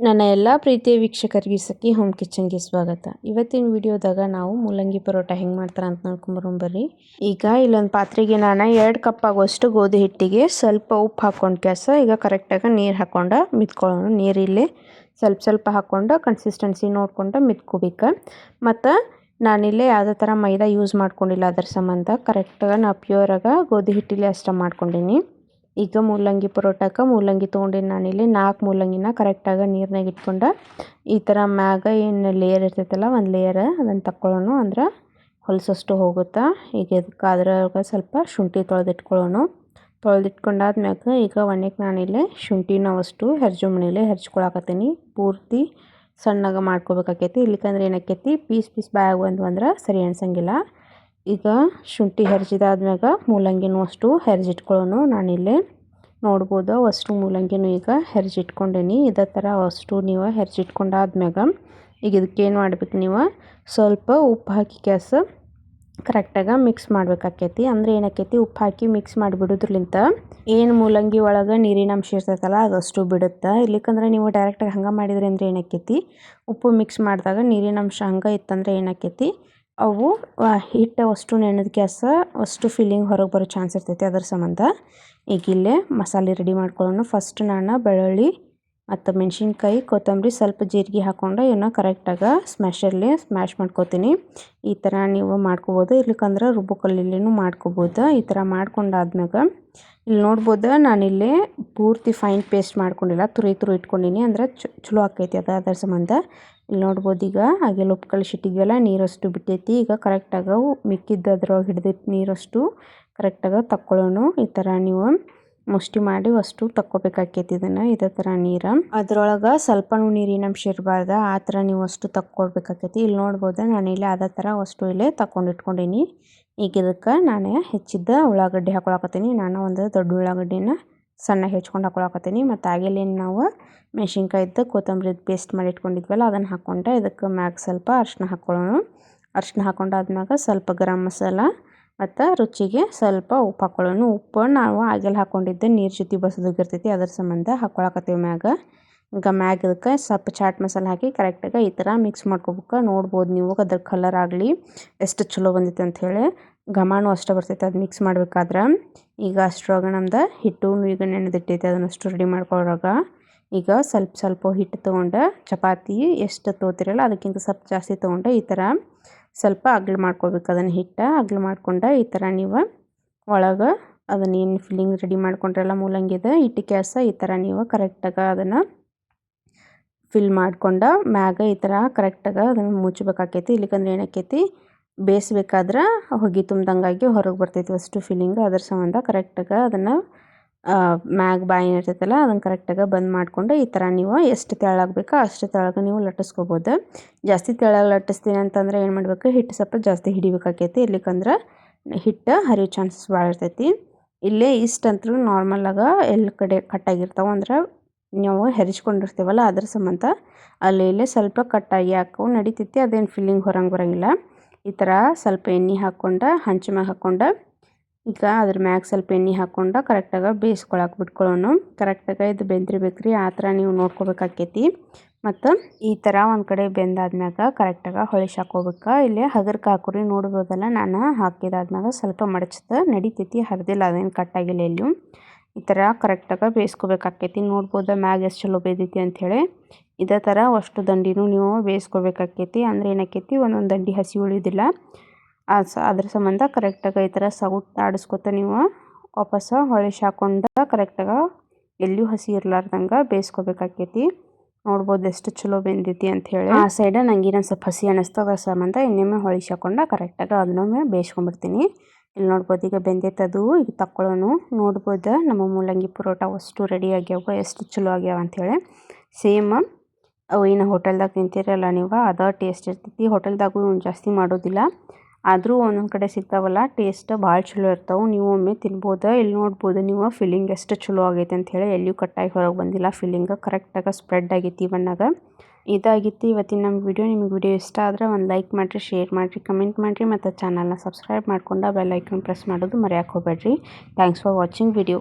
ನನ್ನ ಎಲ್ಲ ಪ್ರೀತಿಯ ವೀಕ್ಷಕರಿಗೆ ಸಖಿ ಹೋಮ್ ಕಿಚನ್ಗೆ ಸ್ವಾಗತ. ಇವತ್ತಿನ ವಿಡಿಯೋದಾಗ ನಾವು ಮೂಲಂಗಿ ಪರೋಟ ಹೆಂಗೆ ಮಾಡ್ತಾರೆ ಅಂತ ನೋಡ್ಕೊಂಬರೋಣ. ಈಗ ಇಲ್ಲೊಂದು ಪಾತ್ರೆಗೆ ನಾನು 2 ಕಪ್ ಆಗುವಷ್ಟು ಗೋಧಿ ಹಿಟ್ಟಿಗೆ ಸ್ವಲ್ಪ ಉಪ್ಪು ಹಾಕ್ಕೊಂಡು ಈಗ ಕರೆಕ್ಟಾಗಿ ನೀರು ಹಾಕ್ಕೊಂಡು ಮಿತ್ಕೊಳ್ಳೋಣ. ನೀರಿಲ್ಲೇ ಸ್ವಲ್ಪ ಹಾಕ್ಕೊಂಡು ಕನ್ಸಿಸ್ಟೆನ್ಸಿ ನೋಡ್ಕೊಂಡು ಮಿತ್ಕೋಬೇಕು. ಮತ್ತು ನಾನಿಲ್ಲೇ ಯಾವುದೇ ಥರ ಮೈದಾ ಯೂಸ್ ಮಾಡ್ಕೊಂಡಿಲ್ಲ, ಅದರ ಸಂಬಂಧ ಕರೆಕ್ಟಾಗಿ ನಾ ಪ್ಯೂರಾಗ ಗೋಧಿ ಹಿಟ್ಟಿಲೆ ಅಷ್ಟೇ ಮಾಡ್ಕೊಂಡೀನಿ. ಈಗ ಮೂಲಂಗಿ ಪರೋಟಕ್ಕೆ ಮೂಲಂಗಿ ತೊಗೊಂಡಿನಿ. ನಾನಿಲ್ಲಿ 4 ಮೂಲಂಗಿನ ಕರೆಕ್ಟಾಗಿ ನೀರಿನಾಗ ಇಟ್ಕೊಂಡು ಈ ಥರ ಮ್ಯಾಗ ಏನು ಲೇಯರ್ ಇರ್ತೈತಲ್ಲ ಒಂದು ಲೇಯರ್ ಅದನ್ನು ತಕ್ಕೊಳ್ಳೋಣ, ಅಂದ್ರೆ ಹೊಲಸಷ್ಟು ಹೋಗುತ್ತಾ. ಈಗ ಇದಕ್ಕೆ ಅದ್ರಾಗ ಸ್ವಲ್ಪ ಶುಂಠಿ ತೊಳೆದಿಟ್ಕೊಂಡಾದ್ಮ್ಯಾಗ ಈಗ ಒಣಕ್ಕೆ ನಾನಿಲ್ಲಿ ಶುಂಠಿನ ಅಷ್ಟು ಮನೇಲಿ ಹೆರ್ಚ್ಕೊಳಕತ್ತೀನಿ. ಪೂರ್ತಿ ಸಣ್ಣಗೆ ಮಾಡ್ಕೋಬೇಕಾಕೈತಿ, ಇಲ್ಲಿಕಂದ್ರೆ ಏನಾಕೈತಿ ಪೀಸ್ ಬಾಯಾಗ ಅಂದ್ರೆ ಸರಿ ಅನ್ಸಂಗಿಲ್ಲ. ಈಗ ಶುಂಠಿ ಹೆರ್ಜಿದಾದ್ಮ್ಯಾಗ ಮೂಲಂಗಿನೂ ಅಷ್ಟು ಹೆರ್ಜಿಟ್ಕೊಳ್ಳೋಣ. ನಾನಿಲ್ಲಿ ನೋಡ್ಬೋದು ಅಷ್ಟು ಮೂಲಂಗಿನೂ ಈಗ ಹೆರ್ಜಿಟ್ಕೊಂಡೀನಿ. ಇದೇ ಥರ ಅಷ್ಟು ನೀವು ಹೆರ್ಜಿಟ್ಕೊಂಡಾದ್ಮ್ಯಾಗ ಈಗ ಇದಕ್ಕೇನು ಮಾಡ್ಬೇಕು, ನೀವು ಸ್ವಲ್ಪ ಉಪ್ಪು ಹಾಕಿ ಕರೆಕ್ಟಾಗಿ ಮಿಕ್ಸ್ ಮಾಡ್ಬೇಕಾಕೈತಿ. ಅಂದರೆ ಏನಾಕೈತಿ, ಉಪ್ಪು ಹಾಕಿ ಮಿಕ್ಸ್ ಮಾಡಿಬಿಡೋದ್ರಲಿಂತ ಏನು ಮೂಲಂಗಿ ಒಳಗೆ ನೀರಿನ ಅಂಶ ಇರ್ತೈತಲ್ಲ ಅದಷ್ಟು ಬಿಡುತ್ತೆ. ಇಲ್ಲಿಕಂದ್ರೆ ನೀವು ಡೈರೆಕ್ಟಾಗಿ ಹಂಗೆ ಮಾಡಿದ್ರಿ ಅಂದರೆ ಏನಾಕೈತಿ, ಉಪ್ಪು ಮಿಕ್ಸ್ ಮಾಡಿದಾಗ ನೀರಿನ ಅಂಶ ಹಂಗೆ ಇತ್ತಂದ್ರೆ ಏನಾಕೈತಿ, ಅವು ಹಿಟ್ಟು ಅಷ್ಟು ನೆನೆದ ಅಷ್ಟು ಫೀಲಿಂಗ್ ಹೊರಗೆ ಬರೋ ಚಾನ್ಸ್ ಇರ್ತೈತಿ. ಅದರ ಸಂಬಂಧ ಈಗ ಇಲ್ಲೇ ಮಸಾಲೆ ರೆಡಿ ಮಾಡ್ಕೊಳ್ಳೋಣ. ಫಸ್ಟ್ ನಾನು ಬೆಳ್ಳುಳ್ಳಿ ಮತ್ತು ಮೆಣಸಿನ್ಕಾಯಿ, ಕೊತ್ತಂಬರಿ, ಸ್ವಲ್ಪ ಜೀರಿಗೆ ಹಾಕ್ಕೊಂಡು ಇವನ್ನ ಕರೆಕ್ಟಾಗಿ ಸ್ಮ್ಯಾಶ್ ಮಾಡ್ಕೋತೀನಿ. ಈ ಥರ ನೀವು ಮಾಡ್ಕೋಬೋದು, ಇರ್ಲಿಕ್ಕಂದ್ರೆ ರುಬ್ಬಕಲ್ಲಿನೂ ಮಾಡ್ಕೋಬೋದು. ಈ ಥರ ಮಾಡ್ಕೊಂಡಾದ್ಮ್ಯಾಗ ಇಲ್ಲಿ ನೋಡ್ಬೋದು ನಾನಿಲ್ಲಿ ಪೂರ್ತಿ ಫೈನ್ ಪೇಸ್ಟ್ ಮಾಡ್ಕೊಂಡಿಲ್ಲ, ತುರಿ ಇಟ್ಕೊಂಡೀನಿ, ಅಂದ್ರೆ ಚಲೋ ಆಕೈತಿ ಅದರ ಸಂಬಂಧ. ಇಲ್ಲಿ ನೋಡ್ಬೋದು ಈಗ ಹಾಗೆ ಉಪ್ಪು ಕಳಿಸಿಟ್ಟಿದ್ವಲ್ಲ ನೀರಷ್ಟು ಬಿಟ್ಟೈತಿ. ಈಗ ಕರೆಕ್ಟಾಗಿ ಮಿಕ್ಕಿದ್ದು ಅದ್ರೊಳಗೆ ಹಿಡಿದಿಟ್ಟು ನೀರಷ್ಟು ಕರೆಕ್ಟಾಗಿ ತಕ್ಕೊಳ್ಳೋಣ. ಈ ಥರ ನೀವು ಮುಷ್ಟಿ ಮಾಡಿ ಅಷ್ಟು ತಕ್ಕೋಬೇಕಾಕೈತಿ ಇದನ್ನು. ಇದೇ ಥರ ನೀರು ಅದ್ರೊಳಗೆ ಸ್ವಲ್ಪನೂ ನೀರಿನ ಅಂಶ ಇರಬಾರ್ದು, ಆ ಥರ ನೀವು ಅಷ್ಟು ತಕ್ಕೊಳ್ಬೇಕಾಕೈತಿ. ಇಲ್ಲಿ ನೋಡ್ಬೋದು ನಾನಿಲ್ಲಿ ಅದೇ ಥರ ಅಷ್ಟು ಇಲ್ಲೇ ಇಟ್ಕೊಂಡೀನಿ. ಈಗ ಇದಕ್ಕೆ ನಾನು ಹೆಚ್ಚಿದ್ದ ಉಳ್ಳಾಗಡ್ಡಿ ಹಾಕೊಳಕತ್ತೀನಿ. ನಾನು ಒಂದು ದೊಡ್ಡ ಉಳ್ಳಾಗಡ್ಡಿನ ಸಣ್ಣ ಹೆಚ್ಕೊಂಡು ಹಾಕೊಳಕತ್ತೀನಿ. ಮತ್ತು ಆಗೇಲೇನು ನಾವು ಮೆಣಸಿನ್ಕಾಯಿದ್ದು ಕೊತ್ತಂಬರಿದು ಪೇಸ್ಟ್ ಮಾಡಿ ಇಟ್ಕೊಂಡಿದ್ವಲ್ಲ ಅದನ್ನು ಹಾಕ್ಕೊಂಡೆ. ಇದಕ್ಕೆ ಮ್ಯಾಗ ಸ್ವಲ್ಪ ಅರಿಶಿನ ಹಾಕ್ಕೊಳ್ಳೋಣ. ಅರಿಶಿನ ಹಾಕೊಂಡಾದ್ಮ್ಯಾಗ ಸ್ವಲ್ಪ ಗರಂ ಮಸಾಲ ಮತ್ತು ರುಚಿಗೆ ಸ್ವಲ್ಪ ಉಪ್ಪು ಹಾಕ್ಕೊಳ್ಳೋಣ. ಉಪ್ಪು ನಾವು ಆಗಲೇ ಹಾಕ್ಕೊಂಡಿದ್ದೆ ನೀರು ಜೊತೆ ಬಸೋದಿರ್ತೈತಿ, ಅದರ ಸಂಬಂಧ ಹಾಕ್ಕೊಳಕತ್ತೀವಿ ಮ್ಯಾಗ. ಈಗ ಮ್ಯಾಗ ಇದಕ್ಕೆ ಸ್ವಲ್ಪ ಚಾಟ್ ಮಸಾಲೆ ಹಾಕಿ ಕರೆಕ್ಟಾಗಿ ಈ ಥರ ಮಿಕ್ಸ್ ಮಾಡ್ಕೋಬೇಕು. ನೋಡ್ಬೋದು ನೀವು ಅದ್ರ ಕಲರ್ ಆಗಲಿ ಎಷ್ಟು ಚಲೋ ಬಂದಿತ್ತು ಅಂಥೇಳಿ, ಘಮನೂ ಅಷ್ಟೇ ಬರ್ತೈತೆ ಅದು ಮಿಕ್ಸ್ ಮಾಡ್ಬೇಕಾದ್ರೆ. ಈಗ ಅಷ್ಟರೊಳಗೆ ನಮ್ದು ಹಿಟ್ಟು ಈಗ ನೆನೆದಿಟ್ಟೈತೆ, ಅದನ್ನಷ್ಟು ರೆಡಿ ಮಾಡ್ಕೊಳ್ಳೋರಾಗ ಈಗ ಸ್ವಲ್ಪ ಹಿಟ್ಟು ತೊಗೊಂಡು ಚಪಾತಿ ಎಷ್ಟು ತೊಗೋತಿರಲ್ಲ ಅದಕ್ಕಿಂತ ಸ್ವಲ್ಪ ಜಾಸ್ತಿ ತೊಗೊಂಡು ಈ ಥರ ಸ್ವಲ್ಪ ಅಗ್ಳು ಮಾಡ್ಕೊಳ್ಬೇಕು. ಅದನ್ನು ಹಿಟ್ಟು ಅಗ್ಳು ಮಾಡ್ಕೊಂಡು ಈ ಥರ ನೀವು ಒಳಗೆ ಅದನ್ನೇನು ಫಿಲ್ಲಿಂಗ್ ರೆಡಿ ಮಾಡ್ಕೊಂಡ್ರಲ್ಲ ಮೂಲಂಗಿದ ಹಿಟ್ಟಿಗೆ ಈ ಥರ ನೀವು ಕರೆಕ್ಟಾಗಿ ಅದನ್ನು ಫಿಲ್ ಮಾಡ್ಕೊಂಡು ಮ್ಯಾಗ ಈ ಥರ ಕರೆಕ್ಟಾಗಿ ಅದನ್ನು ಮುಚ್ಚಬೇಕಾಕೈತಿ. ಇಲ್ಲಿಕಂದ್ರೆ ಏನಾಕೈತಿ, ಬೇಯಿಸ್ಬೇಕಾದ್ರೆ ಹೊಗೆ ತುಂಬ್ದಂಗಾಗಿ ಹೊರಗೆ ಬರ್ತೈತಿ ಅಷ್ಟು ಫಿಲ್ಲಿಂಗ್. ಅದರ ಸಂಬಂಧ ಕರೆಕ್ಟಾಗಿ ಅದನ್ನು ಮ್ಯಾಗ ಬಾಯಿ ಇರ್ತೈತಲ್ಲ ಅದನ್ನು ಕರೆಕ್ಟಾಗಿ ಬಂದ್ ಮಾಡಿಕೊಂಡು ಈ ಥರ ನೀವು ಎಷ್ಟು ತೆಳ್ಳಾಗಬೇಕೋ ಅಷ್ಟು ತೆಳ್ಳಗೆ ನೀವು ಲಟ್ಟಿಸ್ಕೋಬೋದು. ಜಾಸ್ತಿ ತೆಳ್ಳಗೆ ಲಟ್ಟಿಸ್ತೀನಿ ಅಂತಂದ್ರೆ ಏನು ಮಾಡಬೇಕು, ಹಿಟ್ಟು ಸ್ವಲ್ಪ ಜಾಸ್ತಿ ಹಿಡಿಬೇಕಾಕೈತಿ. ಇರ್ಲಿಕ್ಕಂದ್ರೆ ಹಿಟ್ಟು ಹರಿಯೋ ಚಾನ್ಸಸ್ ಭಾಳ ಇರ್ತೈತಿ. ಇಲ್ಲೇ ಇಷ್ಟಂತೂ ನಾರ್ಮಲಾಗಿ ಎಲ್ಲ ಕಡೆ ಕಟ್ಟಾಗಿರ್ತಾವೆ, ಅಂದ್ರೆ ನಾವು ಹೆರಿಚ್ಕೊಂಡಿರ್ತೀವಲ್ಲ ಅದ್ರ ಸಂಬಂಧ ಇಲ್ಲೇ ಸ್ವಲ್ಪ ಕಟ್ಟಾಗಿ ಹಾಕೋ ನಡಿತೈತಿ. ಅದೇನು ಫಿಲ್ಲಿಂಗ್ ಹೊರಂಗೆ ಬರೋಂಗಿಲ್ಲ. ಈ ಥರ ಸ್ವಲ್ಪ ಎಣ್ಣೆ ಹಾಕ್ಕೊಂಡು ಹಂಚು ಮ್ಯಾಗ ಹಾಕ್ಕೊಂಡು ಈಗ ಅದ್ರ ಮ್ಯಾಗ ಸ್ವಲ್ಪ ಎಣ್ಣೆ ಹಾಕ್ಕೊಂಡು ಕರೆಕ್ಟಾಗಿ ಬೇಯಿಸ್ಕೊಳಕ್ಕೆ ಬಿಟ್ಕೊಳ್ಳೋಣ. ಕರೆಕ್ಟಾಗಿ ಇದು ಬೆಂದಿರ್ಬೇಕ್ರಿ, ಆ ಥರ ನೀವು ನೋಡ್ಕೋಬೇಕಾಕೈತಿ. ಮತ್ತು ಈ ಥರ ಒಂದು ಕಡೆ ಬೆಂದಾದ್ಮ್ಯಾಗ ಕರೆಕ್ಟಾಗಿ ಹೊಳಿಸಿ ಹಾಕೋಬೇಕು. ಇಲ್ಲಿ ಹಗರ್ಕ ಹಾಕೋರಿ, ನೋಡ್ಬೋದಲ್ಲ ನಾನು ಹಾಕಿದಾದ್ಮ್ಯಾಗ ಸ್ವಲ್ಪ ಮಡಚ್ದು ನಡಿತೈತಿ, ಹರಿದಿಲ್ಲ, ಅದೇನು ಕಟ್ಟಾಗಿಲ್ಲ ಎಲ್ಲೂ. ಈ ಥರ ಕರೆಕ್ಟಾಗಿ ಬೇಯಿಸ್ಕೋಬೇಕಾಕೈತಿ. ನೋಡ್ಬೋದು ಮ್ಯಾಗ ಎಷ್ಟು ಚಲೋ ಬೇಯ್ದೈತಿ ಅಂಥೇಳಿ. ಇದೇ ಥರ ಅಷ್ಟು ದಂಡಿನೂ ನೀವು ಬೇಯಿಸ್ಕೋಬೇಕಾಕೈತಿ. ಅಂದರೆ ಏನಾಕೈತಿ, ಒಂದೊಂದು ದಂಡಿ ಹಸಿ ಉಳಿಯೋದಿಲ್ಲ. ಅದ್ರ ಸಂಬಂಧ ಕರೆಕ್ಟಾಗಿ ಈ ಥರ ಸೌಟ್ ಆಡಿಸ್ಕೊತ ನೀವು ವಾಪಸ್ಸು ಹೊಳಿಸಿ ಹಾಕ್ಕೊಂಡು ಕರೆಕ್ಟಾಗಿ ಎಲ್ಲಿಯೂ ಹಸಿ ಇರ್ಲಾರ್ದಂಗೆ ಬೇಯಿಸ್ಕೋಬೇಕಾಕೈತಿ. ನೋಡ್ಬೋದು ಎಷ್ಟು ಚಲೋ ಬೆಂದೈತಿ ಅಂಥೇಳಿ. ಆ ಸೈಡ ನಂಗೆ ಇನ್ನೊಂದು ಸ್ವಲ್ಪ ಹಸಿ ಅನ್ನಿಸ್ತು, ಅದರ ಸಂಬಂಧ ಇನ್ನೊಮ್ಮೆ ಹೊಳಿಸಿ ಹಾಕ್ಕೊಂಡು ಕರೆಕ್ಟಾಗಿ ಅದನ್ನೊಮ್ಮೆ ಬೇಯಿಸ್ಕೊಂಡ್ಬಿಡ್ತೀನಿ. ಇಲ್ಲಿ ನೋಡ್ಬೋದು ಈಗ ಬೆಂದೈತದು. ಈಗ ತಕ್ಕೊಳ್ಳೋನು. ನೋಡ್ಬೋದು ನಮ್ಮ ಮೂಲಂಗಿ ಪರೋಟ ಅಷ್ಟು ರೆಡಿ ಆಗ್ಯಾವ, ಎಷ್ಟು ಚಲೋ ಆಗ್ಯಾವ ಅಂಥೇಳಿ. ಸೇಮ್ ಅವು ಏನು ಹೋಟೆಲ್ದಾಗ ತಿಂತೀರಲ್ಲ ನೀವು, ಅದೇ ಟೇಸ್ಟ್ ಇರ್ತೈತಿ. ಹೋಟೆಲ್ದಾಗೂ ಜಾಸ್ತಿ ಮಾಡೋದಿಲ್ಲ, ಆದರೂ ಒಂದೊಂದು ಕಡೆ ಸಿಗ್ತಾವಲ್ಲ ಟೇಸ್ಟ್ ಭಾಳ ಚಲೋ ಇರ್ತಾವೆ. ನೀವು ಒಮ್ಮೆ ತಿನ್ಬೋದು. ಇಲ್ಲಿ ನೋಡ್ಬೋದು ನೀವು ಫಿಲ್ಲಿಂಗ್ ಎಷ್ಟು ಚಲೋ ಆಗೈತೆ ಅಂಥೇಳಿ, ಎಲ್ಲಿಯೂ ಕಟ್ಟಾಗಿ ಹೊರಗೆ ಬಂದಿಲ್ಲ. ಫಿಲ್ಲಿಂಗ್ ಕರೆಕ್ಟಾಗಿ ಸ್ಪ್ರೆಡ್ ಆಗೈತಿ ಇವನ್ನಾಗ. ಇದಾಗಿತ್ತು ಇವತ್ತಿನ ನಮ್ಮ ವಿಡಿಯೋ. ನಿಮಗೆ ವಿಡಿಯೋ ಇಷ್ಟ ಆದರೆ ಒಂದು ಲೈಕ್ ಮಾಡಿರಿ, ಶೇರ್ ಮಾಡಿರಿ, ಕಮೆಂಟ್ ಮಾಡಿರಿ, ಮತ್ತು ಚಾನಲ್ನ ಸಬ್ಸ್ಕ್ರೈಬ್ ಮಾಡ್ಕೊಂಡು ಬೆಲ್ ಐಕಾನ್ ಪ್ರೆಸ್ ಮಾಡೋದು ಮರೆಯೋಕೆ ಹೋಗಬೇಡ್ರಿ. Thanks for watching video.